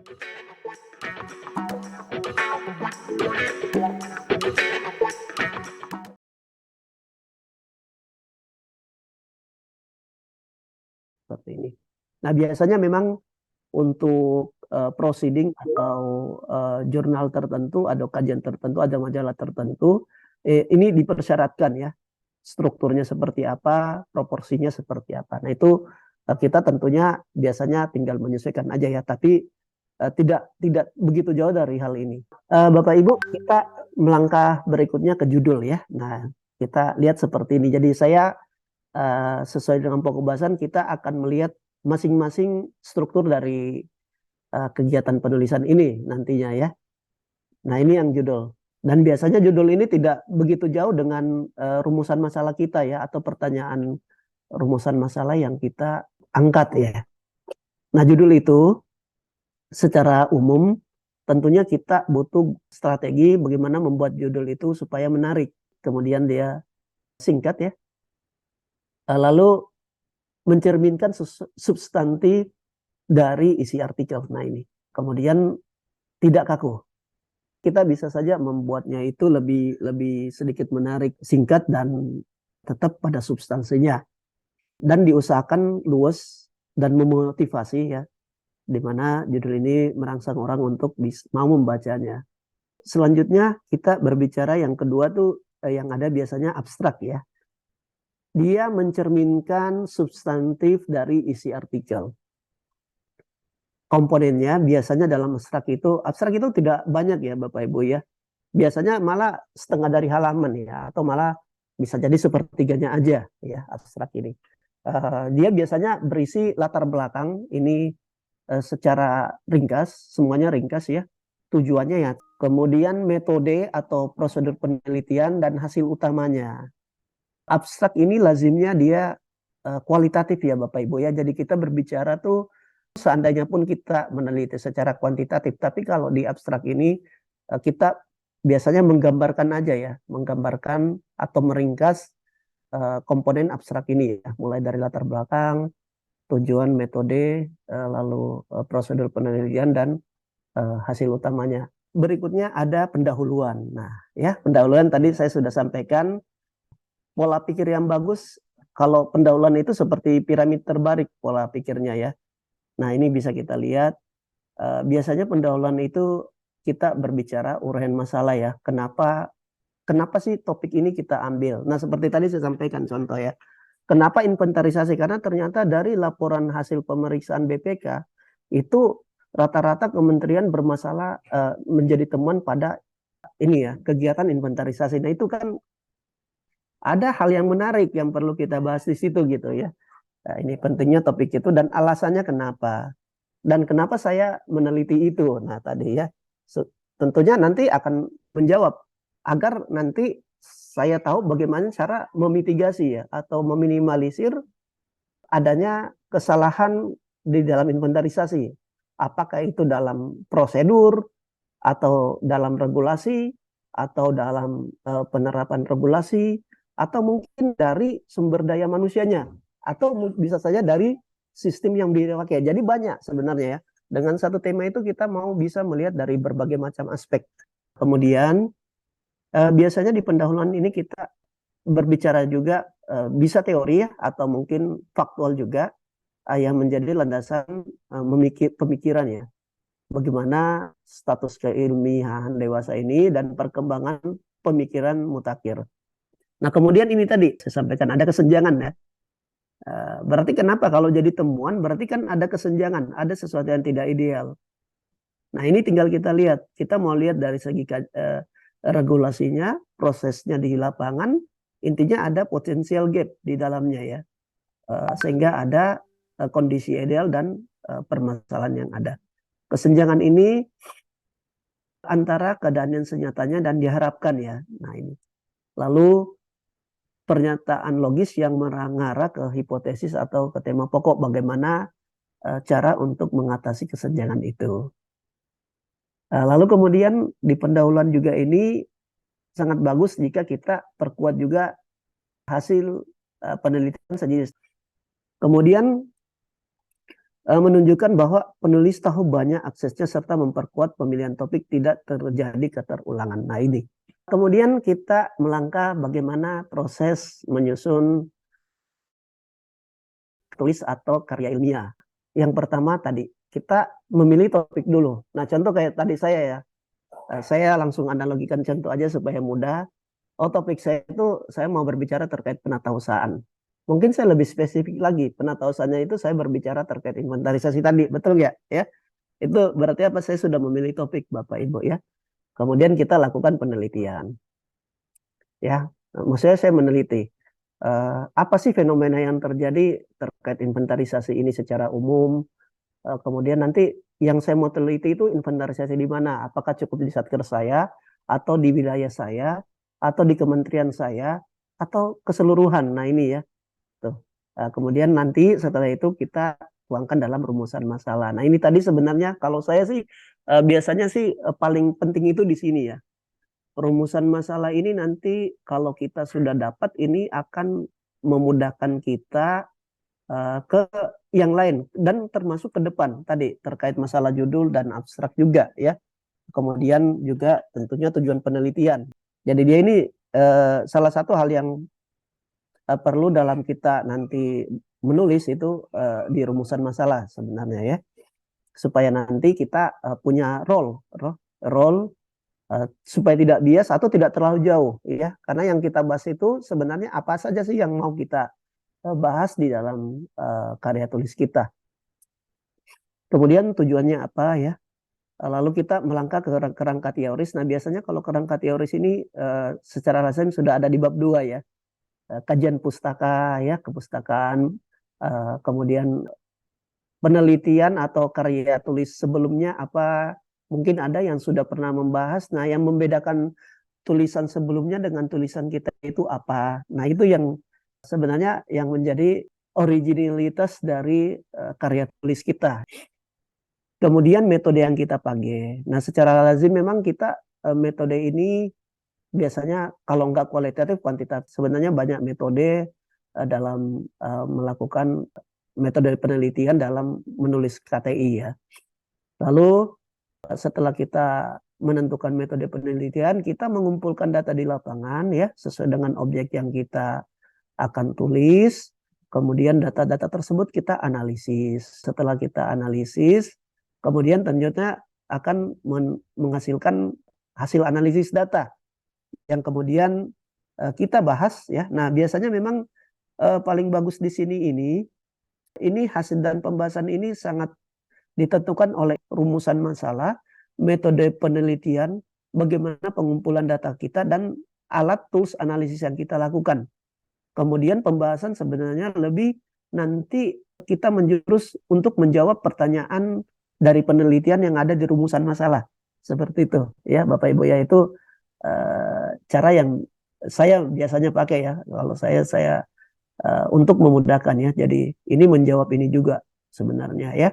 Seperti ini. Nah, biasanya memang untuk proceeding atau jurnal tertentu, ada kajian tertentu, ada majalah tertentu, ini dipersyaratkan ya, strukturnya seperti apa, proporsinya seperti apa. Nah, itu kita tentunya biasanya tinggal menyesuaikan aja ya, tapi tidak begitu jauh dari hal ini. Bapak Ibu, kita melangkah berikutnya ke judul ya. Nah, kita lihat seperti ini. Jadi saya sesuai dengan pokok bahasan kita akan melihat masing-masing struktur dari kegiatan penulisan ini nantinya ya. Nah, ini yang judul. Dan biasanya judul ini tidak begitu jauh dengan rumusan masalah kita ya, atau pertanyaan rumusan masalah yang kita angkat ya. Nah, judul itu secara umum tentunya kita butuh strategi bagaimana membuat judul itu supaya menarik. Kemudian dia singkat ya. Lalu mencerminkan substansi dari isi artikel. Nah, ini. Kemudian tidak kaku. Kita bisa saja membuatnya itu lebih sedikit menarik, singkat dan tetap pada substansinya. Dan diusahakan luas dan memotivasi ya, di mana judul ini merangsang orang untuk mau membacanya. Selanjutnya kita berbicara yang kedua tuh yang ada biasanya abstrak ya. Dia mencerminkan substantif dari isi artikel. Komponennya biasanya dalam abstrak itu tidak banyak ya Bapak Ibu ya. Biasanya malah setengah dari halaman ya, atau malah bisa jadi sepertiganya aja ya abstrak ini. Dia biasanya berisi latar belakang ini secara ringkas, semuanya ringkas ya. Tujuannya ya. Kemudian metode atau prosedur penelitian dan hasil utamanya. Abstrak ini lazimnya dia kualitatif ya Bapak Ibu ya. Jadi kita berbicara tuh seandainya pun kita meneliti secara kuantitatif, tapi kalau di abstrak ini kita biasanya menggambarkan aja ya, menggambarkan atau meringkas komponen abstrak ini ya, mulai dari latar belakang, tujuan, metode, lalu prosedur penelitian dan hasil utamanya. Berikutnya ada pendahuluan. Nah, ya pendahuluan tadi saya sudah sampaikan pola pikir yang bagus. Kalau pendahuluan itu seperti piramid terbalik pola pikirnya ya. Nah, ini bisa kita lihat. Biasanya pendahuluan itu kita berbicara uraian masalah ya. Kenapa sih topik ini kita ambil? Nah, seperti tadi saya sampaikan contoh ya. Kenapa inventarisasi? Karena ternyata dari laporan hasil pemeriksaan BPK itu rata-rata kementerian bermasalah menjadi temuan pada ini ya, kegiatan inventarisasi. Nah, itu kan ada hal yang menarik yang perlu kita bahas di situ gitu ya. Nah, ini pentingnya topik itu dan alasannya kenapa. Dan kenapa saya meneliti itu. Nah, tadi ya, tentunya nanti akan menjawab agar nanti saya tahu bagaimana cara memitigasi ya atau meminimalisir adanya kesalahan di dalam inventarisasi. Apakah itu dalam prosedur atau dalam regulasi atau dalam penerapan regulasi atau mungkin dari sumber daya manusianya atau bisa saja dari sistem yang dipakai. Jadi banyak sebenarnya ya. Dengan satu tema itu kita mau bisa melihat dari berbagai macam aspek. Kemudian biasanya di pendahuluan ini kita berbicara juga bisa teori ya atau mungkin faktual juga yang menjadi landasan pemikiran ya. Bagaimana status keilmiahan dewasa ini dan perkembangan pemikiran mutakhir. Nah, kemudian ini tadi saya sampaikan ada kesenjangan ya. Berarti kenapa kalau jadi temuan berarti kan ada kesenjangan, ada sesuatu yang tidak ideal. Nah, ini tinggal kita lihat. Kita mau lihat dari segi regulasinya, prosesnya di lapangan, intinya ada potensial gap di dalamnya ya. Sehingga ada kondisi ideal dan permasalahan yang ada. Kesenjangan ini antara keadaan yang senyatanya dan diharapkan ya. Nah, ini. Lalu pernyataan logis yang mengarah ke hipotesis atau ke tema pokok bagaimana cara untuk mengatasi kesenjangan itu. Lalu kemudian di pendahuluan juga ini sangat bagus jika kita perkuat juga hasil penelitian sejenis. Kemudian menunjukkan bahwa penulis tahu banyak aksesnya serta memperkuat pemilihan topik tidak terjadi keterulangan. Nah ini. Kemudian kita melangkah bagaimana proses menyusun tulis atau karya ilmiah. Yang pertama tadi, kita memilih topik dulu. Nah contoh kayak tadi saya ya, saya langsung analogikan contoh aja supaya mudah. Oh topik saya itu saya mau berbicara terkait penatausahaan. Mungkin saya lebih spesifik lagi. Penatausahaannya itu saya berbicara terkait inventarisasi tadi, betul nggak? Ya, itu berarti apa? Saya sudah memilih topik, Bapak Ibu ya. Kemudian kita lakukan penelitian. Ya, maksudnya saya meneliti apa sih fenomena yang terjadi terkait inventarisasi ini secara umum. Kemudian nanti yang saya mau teliti itu inventarisasi di mana? Apakah cukup di satker saya, atau di wilayah saya, atau di kementerian saya, atau keseluruhan? Nah ini ya. Tuh. Kemudian nanti setelah itu kita tuangkan dalam rumusan masalah. Nah ini tadi sebenarnya kalau saya sih biasanya sih paling penting itu di sini ya. Rumusan masalah ini nanti kalau kita sudah dapat ini akan memudahkan kita ke yang lain dan termasuk ke depan tadi terkait masalah judul dan abstrak juga ya. Kemudian juga tentunya tujuan penelitian. Jadi dia ini salah satu hal yang perlu dalam kita nanti menulis itu di rumusan masalah sebenarnya ya. Supaya nanti kita punya role supaya tidak bias atau tidak terlalu jauh ya. Karena yang kita bahas itu sebenarnya apa saja sih yang mau kita bahas di dalam karya tulis kita. Kemudian tujuannya apa ya? Lalu kita melangkah ke kerangka teoris. Nah biasanya kalau kerangka teoris ini secara lazim sudah ada di bab 2 ya. Kajian pustaka ya, kepustakaan, kemudian penelitian atau karya tulis sebelumnya apa, mungkin ada yang sudah pernah membahas. Nah yang membedakan tulisan sebelumnya dengan tulisan kita itu apa. Nah itu yang sebenarnya yang menjadi originalitas dari karya tulis kita. Kemudian metode yang kita pakai. Nah secara lazim memang kita metode ini biasanya kalau nggak kualitatif, kuantitatif. Sebenarnya banyak metode dalam melakukan metode penelitian dalam menulis KTI ya. Lalu setelah kita menentukan metode penelitian, kita mengumpulkan data di lapangan ya sesuai dengan objek yang kita akan tulis. Kemudian data-data tersebut kita analisis. Setelah kita analisis, kemudian tentunya akan menghasilkan hasil analisis data yang kemudian kita bahas ya. Nah, biasanya memang paling bagus di sini ini hasil dan pembahasan ini sangat ditentukan oleh rumusan masalah, metode penelitian, bagaimana pengumpulan data kita dan alat tools analisis yang kita lakukan. Kemudian pembahasan sebenarnya lebih nanti kita menjurus untuk menjawab pertanyaan dari penelitian yang ada di rumusan masalah. Seperti itu ya Bapak Ibu ya, itu cara yang saya biasanya pakai ya. Kalau saya untuk memudahkan ya. Jadi ini menjawab ini juga sebenarnya ya.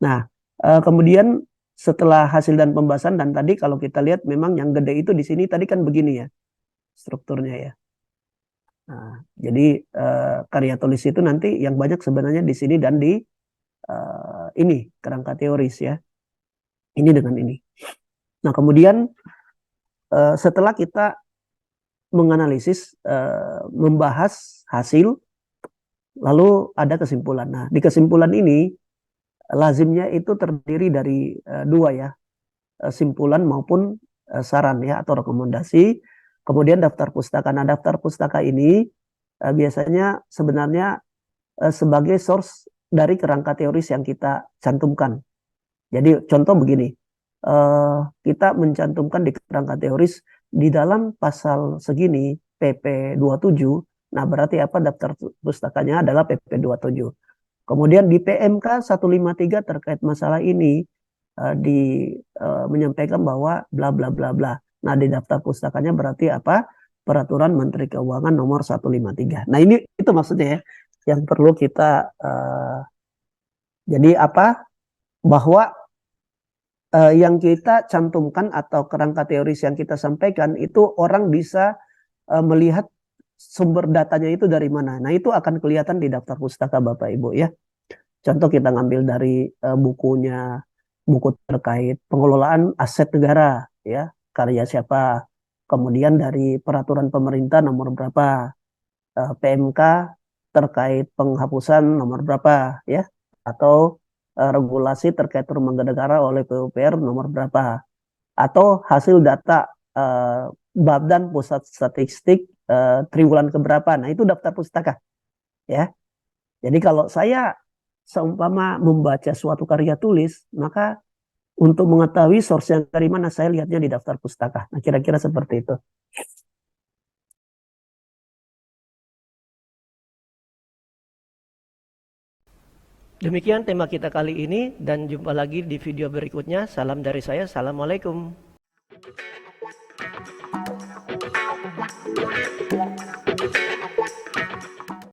Nah, kemudian setelah hasil dan pembahasan dan tadi kalau kita lihat memang yang gede itu di sini tadi kan begini ya strukturnya ya. Nah, jadi karya tulis itu nanti yang banyak sebenarnya di sini dan di ini kerangka teoris ya. Ini dengan ini. Nah, kemudian setelah kita menganalisis, membahas hasil, lalu ada kesimpulan. Nah, di kesimpulan ini lazimnya itu terdiri dari dua ya, simpulan maupun saran ya atau rekomendasi. Kemudian daftar pustaka. Nah, daftar pustaka ini biasanya sebenarnya sebagai source dari kerangka teoris yang kita cantumkan. Jadi contoh begini, kita mencantumkan di kerangka teoris di dalam pasal segini PP 27. Nah, berarti apa daftar pustakanya adalah PP 27. Kemudian di PMK 153 terkait masalah ini menyampaikan bahwa bla bla bla bla. Nah, di daftar pustakanya berarti apa? Peraturan Menteri Keuangan nomor 153. Nah, ini itu maksudnya ya yang perlu kita jadi apa? Bahwa yang kita cantumkan atau kerangka teoris yang kita sampaikan itu orang bisa melihat sumber datanya itu dari mana. Nah, itu akan kelihatan di daftar pustaka Bapak Ibu ya. Contoh kita ngambil dari bukunya, buku terkait pengelolaan aset negara, ya, karya siapa. Kemudian dari peraturan pemerintah nomor berapa, PMK terkait penghapusan nomor berapa, ya, atau regulasi terkait rumah negara oleh PUPR nomor berapa, atau hasil data Badan Pusat Statistik triwulan keberapa. Nah, itu daftar pustaka, ya. Jadi kalau saya seumpama membaca suatu karya tulis, maka untuk mengetahui source yang dari mana, saya lihatnya di daftar pustaka. Nah, kira-kira seperti itu. Demikian tema kita kali ini dan jumpa lagi di video berikutnya. Salam dari saya. Assalamualaikum.